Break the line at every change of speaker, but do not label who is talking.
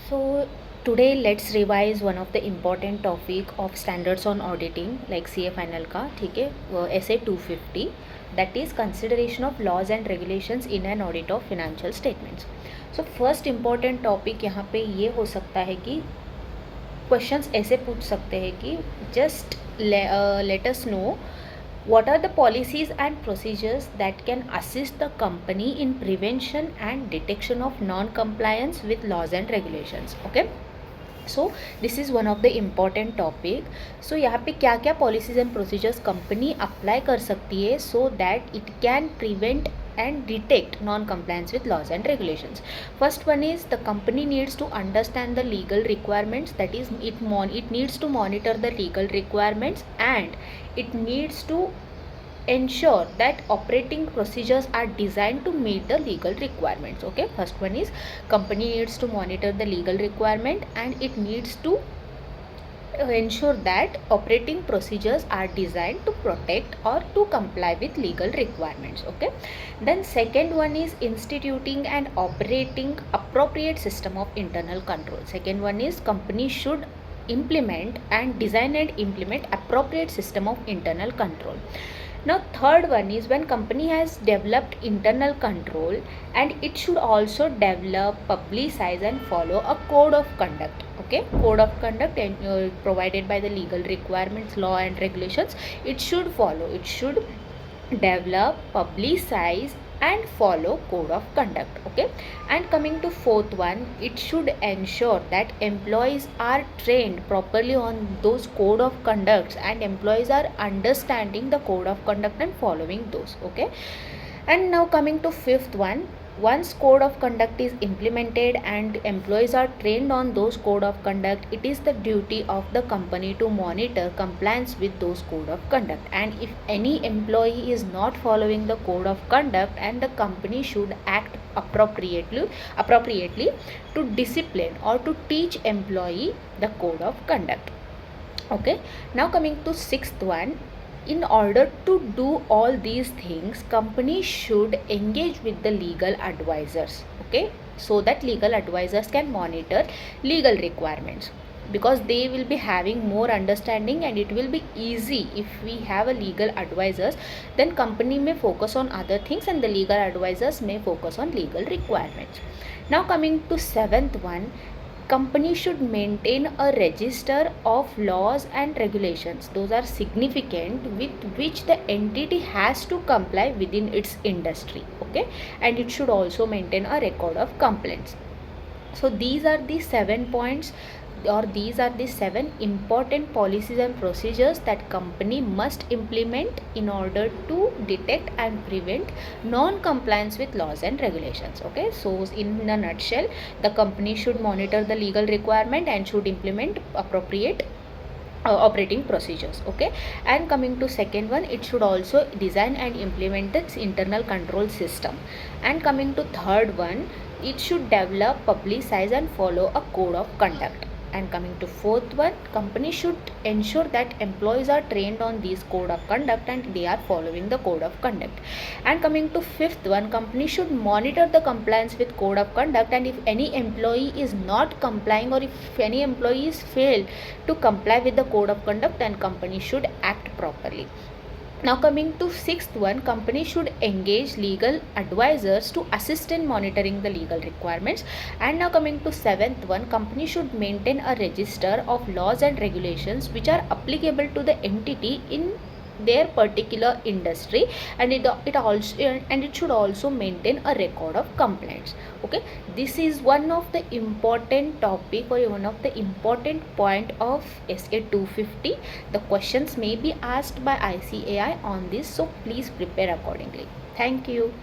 So today let's revise one of the important topic of standards on auditing like CA final का ठीक है essay 250 that is consideration of laws and regulations in an audit of financial statements. So first important topic यहाँ पे ये हो सकता है कि क्वेश्चंस ऐसे पूछ सकते हैं कि just let us know what are the policies and procedures that can assist the company in prevention and detection of non-compliance with laws and regulations. Okay, so this is one of the important topic. So यहाँ पे क्या क्या policies and procedures company apply कर सकती है so that it can prevent and detect non-compliance with laws and regulations. First one is the company needs to understand the legal requirements, that is it needs to monitor the legal requirements and it needs to ensure that operating procedures are designed to meet the legal requirements. Okay, first one is company needs to monitor the legal requirement and it needs to ensure that operating procedures are designed to protect or to comply with legal requirements. Okay, then second one is instituting and operating appropriate system of internal control. Second one is company should implement and design and implement appropriate system of internal control. Now third one is when company has developed internal control and it should also develop, publicize and follow a code of conduct. Okay, code of conduct and provided by the legal requirements, law and regulations. It should follow, it should develop, publicize and follow code of conduct. Okay, and coming to fourth one, it should ensure that employees are trained properly on those code of conducts and employees are understanding the code of conduct and following those. Okay, and now coming to fifth one, once code of conduct is implemented and employees are trained on those code of conduct, it is the duty of the company to monitor compliance with those code of conduct, and if any employee is not following the code of conduct, and the company should act appropriately to discipline or to teach employee the code of conduct. Okay, now coming to sixth one, in order to do all these things, company should engage with the legal advisors. Okay, so that legal advisors can monitor legal requirements, because they will be having more understanding and it will be easy if we have a legal advisors, then company may focus on other things and the legal advisors may focus on legal requirements. Now coming to seventh one, company should maintain a register of laws and regulations, those are significant, with which the entity has to comply within its industry. Okay, and it should also maintain a record of complaints. So these are the 7 points, or these are the 7 important policies and procedures that company must implement in order to detect and prevent non-compliance with laws and regulations. Okay, so in a nutshell, the company should monitor the legal requirement and should implement appropriate operating procedures. Okay, and coming to second one, it should also design and implement its internal control system, and coming to third one, it should develop, publicize and follow a code of conduct, and coming to fourth one, company should ensure that employees are trained on these code of conduct and they are following the code of conduct, and coming to fifth one, company should monitor the compliance with code of conduct, and if any employee is not complying or if any employees fail to comply with the code of conduct, then company should act properly. Now coming to sixth one, company should engage legal advisors to assist in monitoring the legal requirements, and now coming to seventh one, company should maintain a register of laws and regulations which are applicable to the entity in their particular industry, and it should also maintain a record of complaints. Okay, this is one of the important topic or one of the important point of SA 250. The questions may be asked by ICAI on this, so please prepare accordingly. Thank you.